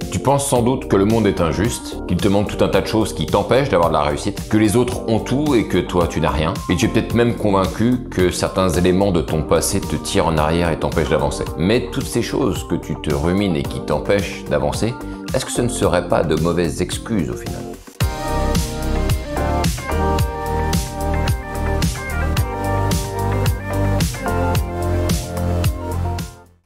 Tu penses sans doute que le monde est injuste, qu'il te manque tout un tas de choses qui t'empêchent d'avoir de la réussite, que les autres ont tout et que toi tu n'as rien. Et tu es peut-être même convaincu que certains éléments de ton passé te tirent en arrière et t'empêchent d'avancer. Mais toutes ces choses que tu te rumines et qui t'empêchent d'avancer, est-ce que ce ne serait pas de mauvaises excuses au final ?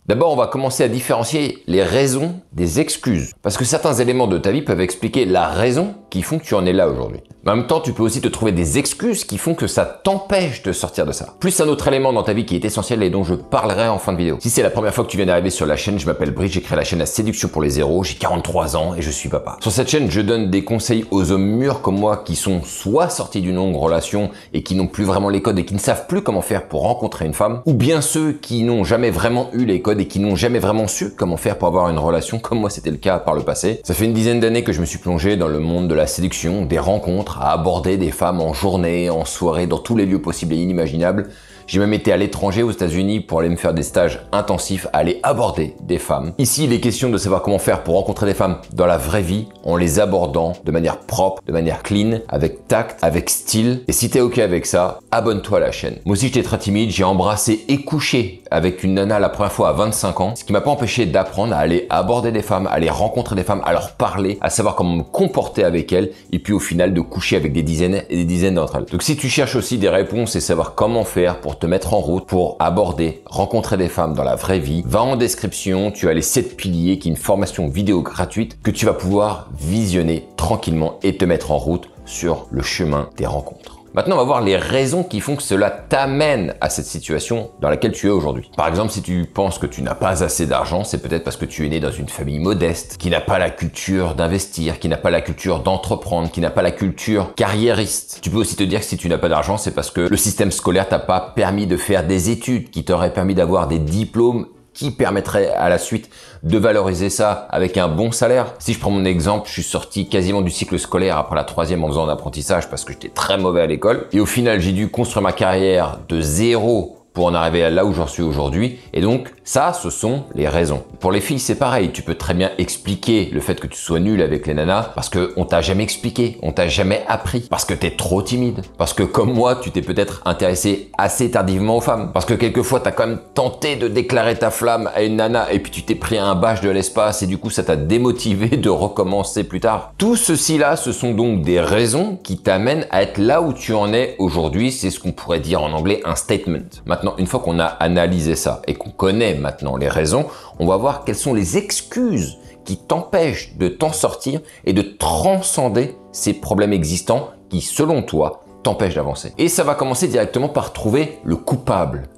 D'abord, on va commencer à différencier les raisons des excuses. Parce que certains éléments de ta vie peuvent expliquer la raison qui font que tu en es là aujourd'hui. Mais en même temps, tu peux aussi te trouver des excuses qui font que ça t'empêche de sortir de ça. Plus un autre élément dans ta vie qui est essentiel et dont je parlerai en fin de vidéo. Si c'est la première fois que tu viens d'arriver sur la chaîne, je m'appelle Brice, j'ai créé la chaîne La Séduction pour les zéros, j'ai 43 ans et je suis papa. Sur cette chaîne, je donne des conseils aux hommes mûrs comme moi qui sont soit sortis d'une longue relation et qui n'ont plus vraiment les codes et qui ne savent plus comment faire pour rencontrer une femme, ou bien ceux qui n'ont jamais vraiment eu les codes et qui n'ont jamais vraiment su comment faire pour avoir une relation, comme moi c'était le cas par le passé. Ça fait une dizaine d'années que je me suis plongé dans le monde de la séduction, des rencontres, à aborder des femmes en journée, en soirée, dans tous les lieux possibles et inimaginables. J'ai même été à l'étranger aux États-Unis pour aller me faire des stages intensifs, à aller aborder des femmes. Ici, il est question de savoir comment faire pour rencontrer des femmes dans la vraie vie, en les abordant de manière propre, de manière clean, avec tact, avec style. Et si t'es ok avec ça, abonne-toi à la chaîne. Moi aussi, j'étais très timide, j'ai embrassé et couché avec une nana la première fois à 25 ans, ce qui m'a pas empêché d'apprendre à aller aborder des femmes, à aller rencontrer des femmes, à leur parler, à savoir comment me comporter avec elles, et puis au final de coucher avec des dizaines et des dizaines d'entre elles. Donc si tu cherches aussi des réponses et savoir comment faire pour te mettre en route, pour aborder, rencontrer des femmes dans la vraie vie, va en description, tu as les 7 piliers, qui est une formation vidéo gratuite que tu vas pouvoir visionner tranquillement et te mettre en route sur le chemin des rencontres. Maintenant, on va voir les raisons qui font que cela t'amène à cette situation dans laquelle tu es aujourd'hui. Par exemple, si tu penses que tu n'as pas assez d'argent, c'est peut-être parce que tu es né dans une famille modeste, qui n'a pas la culture d'investir, qui n'a pas la culture d'entreprendre, qui n'a pas la culture carriériste. Tu peux aussi te dire que si tu n'as pas d'argent, c'est parce que le système scolaire t'a pas permis de faire des études, qui t'auraient permis d'avoir des diplômes qui permettrait à la suite de valoriser ça avec un bon salaire. Si je prends mon exemple, je suis sorti quasiment du cycle scolaire après la 3e en faisant un apprentissage parce que j'étais très mauvais à l'école. Et au final, j'ai dû construire ma carrière de zéro pour en arriver à là où j'en suis aujourd'hui. Et donc, ça, ce sont les raisons. Pour les filles, c'est pareil. Tu peux très bien expliquer le fait que tu sois nul avec les nanas parce qu'on t'a jamais expliqué, on t'a jamais appris, parce que t'es trop timide, parce que comme moi, tu t'es peut-être intéressé assez tardivement aux femmes, parce que quelquefois, t'as quand même tenté de déclarer ta flamme à une nana et puis tu t'es pris un bâche de l'espace et du coup, ça t'a démotivé de recommencer plus tard. Tout ceci-là, ce sont donc des raisons qui t'amènent à être là où tu en es aujourd'hui. C'est ce qu'on pourrait dire en anglais un statement. Maintenant, une fois qu'on a analysé ça et qu'on connaît maintenant les raisons, on va voir quelles sont les excuses qui t'empêchent de t'en sortir et de transcender ces problèmes existants qui, selon toi, t'empêchent d'avancer. Et ça va commencer directement par trouver le coupable,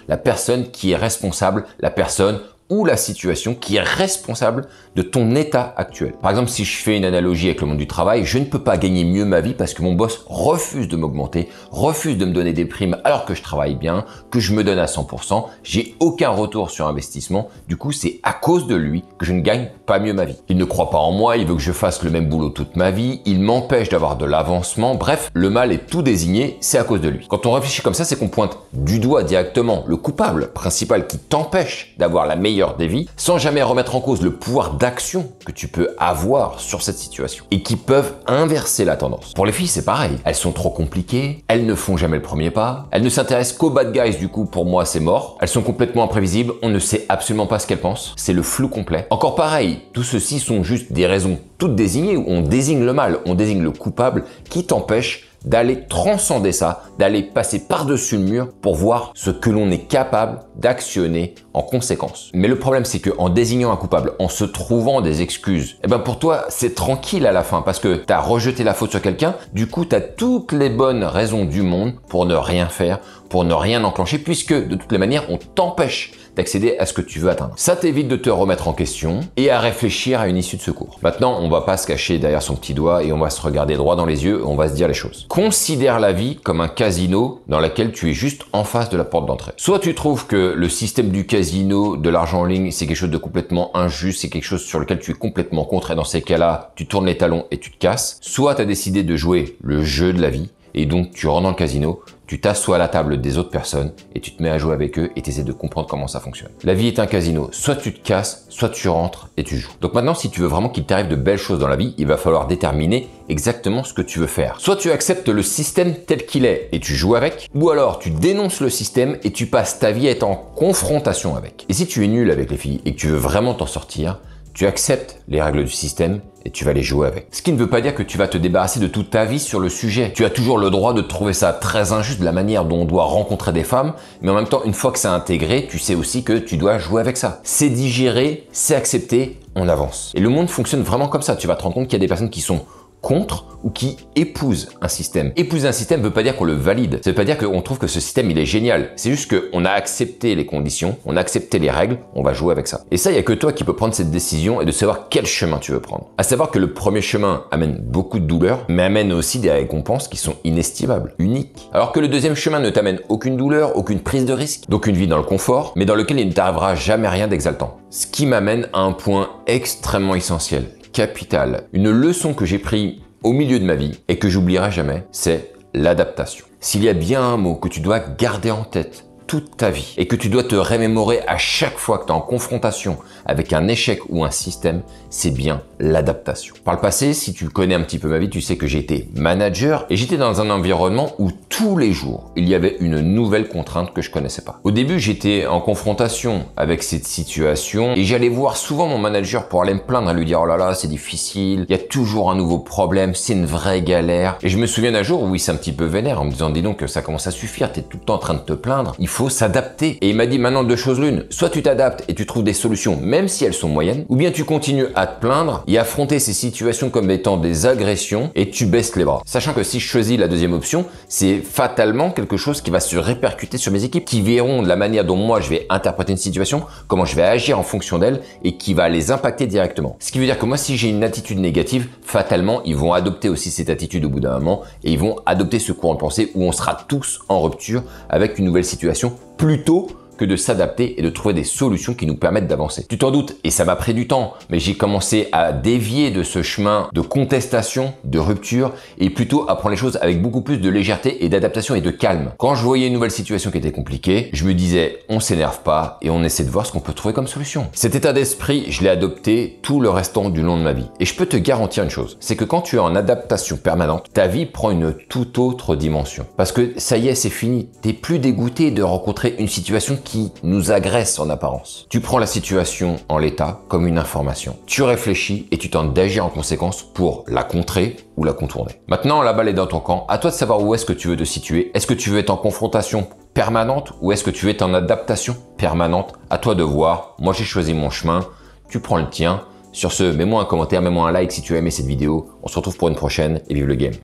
la personne qui est responsable, la personne ou la situation qui est responsable de ton état actuel. Par exemple, si je fais une analogie avec le monde du travail, je ne peux pas gagner mieux ma vie parce que mon boss refuse de m'augmenter, refuse de me donner des primes alors que je travaille bien, que je me donne à 100%, j'ai aucun retour sur investissement. Du coup, c'est à cause de lui que je ne gagne pas mieux ma vie. Il ne croit pas en moi, il veut que je fasse le même boulot toute ma vie, il m'empêche d'avoir de l'avancement. Bref, le mal est tout désigné, c'est à cause de lui. Quand on réfléchit comme ça, c'est qu'on pointe du doigt directement le coupable principal qui t'empêche d'avoir la meilleure des vies, sans jamais remettre en cause le pouvoir d'action que tu peux avoir sur cette situation et qui peuvent inverser la tendance. Pour les filles, c'est pareil. Elles sont trop compliquées, elles ne font jamais le premier pas, elles ne s'intéressent qu'aux bad guys, du coup, pour moi, c'est mort. Elles sont complètement imprévisibles, on ne sait absolument pas ce qu'elles pensent. C'est le flou complet. Encore pareil, tout ceci sont juste des raisons toutes désignées où on désigne le mal, on désigne le coupable qui t'empêche d'aller transcender ça, d'aller passer par-dessus le mur pour voir ce que l'on est capable d'actionner en conséquence. Mais le problème, c'est que en désignant un coupable, en se trouvant des excuses, pour toi, c'est tranquille à la fin parce que tu as rejeté la faute sur quelqu'un, du coup, tu as toutes les bonnes raisons du monde pour ne rien faire, pour ne rien enclencher, puisque de toutes les manières, on t'empêche d'accéder à ce que tu veux atteindre. Ça t'évite de te remettre en question et à réfléchir à une issue de secours. Maintenant, on va pas se cacher derrière son petit doigt et on va se regarder droit dans les yeux et on va se dire les choses. Considère la vie comme un casino dans lequel tu es juste en face de la porte d'entrée. Soit tu trouves que le système du casino, de l'argent en ligne, c'est quelque chose de complètement injuste, c'est quelque chose sur lequel tu es complètement contre et dans ces cas-là, tu tournes les talons et tu te casses. Soit tu as décidé de jouer le jeu de la vie et donc tu rentres dans le casino, tu t'assois à la table des autres personnes et tu te mets à jouer avec eux et tu essaies de comprendre comment ça fonctionne. La vie est un casino, soit tu te casses, soit tu rentres et tu joues. Donc maintenant, si tu veux vraiment qu'il t'arrive de belles choses dans la vie, il va falloir déterminer exactement ce que tu veux faire. Soit tu acceptes le système tel qu'il est et tu joues avec, ou alors tu dénonces le système et tu passes ta vie à être en confrontation avec. Et si tu es nul avec les filles et que tu veux vraiment t'en sortir, tu acceptes les règles du système et tu vas les jouer avec. Ce qui ne veut pas dire que tu vas te débarrasser de toute ta vie sur le sujet. Tu as toujours le droit de trouver ça très injuste de la manière dont on doit rencontrer des femmes, mais en même temps, une fois que c'est intégré, tu sais aussi que tu dois jouer avec ça. C'est digéré, c'est accepté, on avance. Et le monde fonctionne vraiment comme ça. Tu vas te rendre compte qu'il y a des personnes qui sont contre ou qui épousent un système. Épouser un système ne veut pas dire qu'on le valide. Ça veut pas dire qu'on trouve que ce système il est génial. C'est juste qu'on a accepté les conditions, on a accepté les règles, on va jouer avec ça. Et ça, il y a que toi qui peux prendre cette décision et de savoir quel chemin tu veux prendre. À savoir que le premier chemin amène beaucoup de douleur, mais amène aussi des récompenses qui sont inestimables, uniques. Alors que le deuxième chemin ne t'amène aucune douleur, aucune prise de risque, donc une vie dans le confort, mais dans lequel il ne t'arrivera jamais rien d'exaltant. Ce qui m'amène à un point extrêmement essentiel, capital. Une leçon que j'ai prise au milieu de ma vie et que j'oublierai jamais, c'est l'adaptation. S'il y a bien un mot que tu dois garder en tête toute ta vie et que tu dois te remémorer à chaque fois que tu es en confrontation avec un échec ou un système, c'est bien l'adaptation. Par le passé, si tu connais un petit peu ma vie, tu sais que j'ai été manager et j'étais dans un environnement où tous les jours, il y avait une nouvelle contrainte que je connaissais pas. Au début, j'étais en confrontation avec cette situation et j'allais voir souvent mon manager pour aller me plaindre et lui dire « Oh là là, c'est difficile, il y a toujours un nouveau problème, c'est une vraie galère. » Et je me souviens d'un jour où il s'est un petit peu vénère en me disant « Dis donc, ça commence à suffire, tu es tout le temps en train de te plaindre, il faut s'adapter. » Et il m'a dit maintenant deux choses l'une, soit tu t'adaptes et tu trouves des solutions même si elles sont moyennes, ou bien tu continues à te plaindre et affronter ces situations comme étant des agressions et tu baisses les bras. Sachant que si je choisis la deuxième option, c'est fatalement quelque chose qui va se répercuter sur mes équipes, qui verront de la manière dont moi je vais interpréter une situation, comment je vais agir en fonction d'elle et qui va les impacter directement. Ce qui veut dire que moi, si j'ai une attitude négative, fatalement, ils vont adopter aussi cette attitude au bout d'un moment et ils vont adopter ce courant de pensée où on sera tous en rupture avec une nouvelle situation plutôt que de s'adapter et de trouver des solutions qui nous permettent d'avancer. Tu t'en doutes, et ça m'a pris du temps, mais j'ai commencé à dévier de ce chemin de contestation, de rupture, et plutôt à prendre les choses avec beaucoup plus de légèreté et d'adaptation et de calme. Quand je voyais une nouvelle situation qui était compliquée, je me disais, on s'énerve pas et on essaie de voir ce qu'on peut trouver comme solution. Cet état d'esprit, je l'ai adopté tout le restant du long de ma vie. Et je peux te garantir une chose, c'est que quand tu es en adaptation permanente, ta vie prend une toute autre dimension. Parce que ça y est, c'est fini. T'es plus dégoûté de rencontrer une situation qui nous agresse en apparence. Tu prends la situation en l'état comme une information. Tu réfléchis et tu tentes d'agir en conséquence pour la contrer ou la contourner. Maintenant, la balle est dans ton camp. À toi de savoir où est-ce que tu veux te situer. Est-ce que tu veux être en confrontation permanente ou est-ce que tu veux être en adaptation permanente? À toi de voir. Moi, j'ai choisi mon chemin. Tu prends le tien. Sur ce, mets-moi un commentaire, mets-moi un like si tu as aimé cette vidéo. On se retrouve pour une prochaine et vive le game.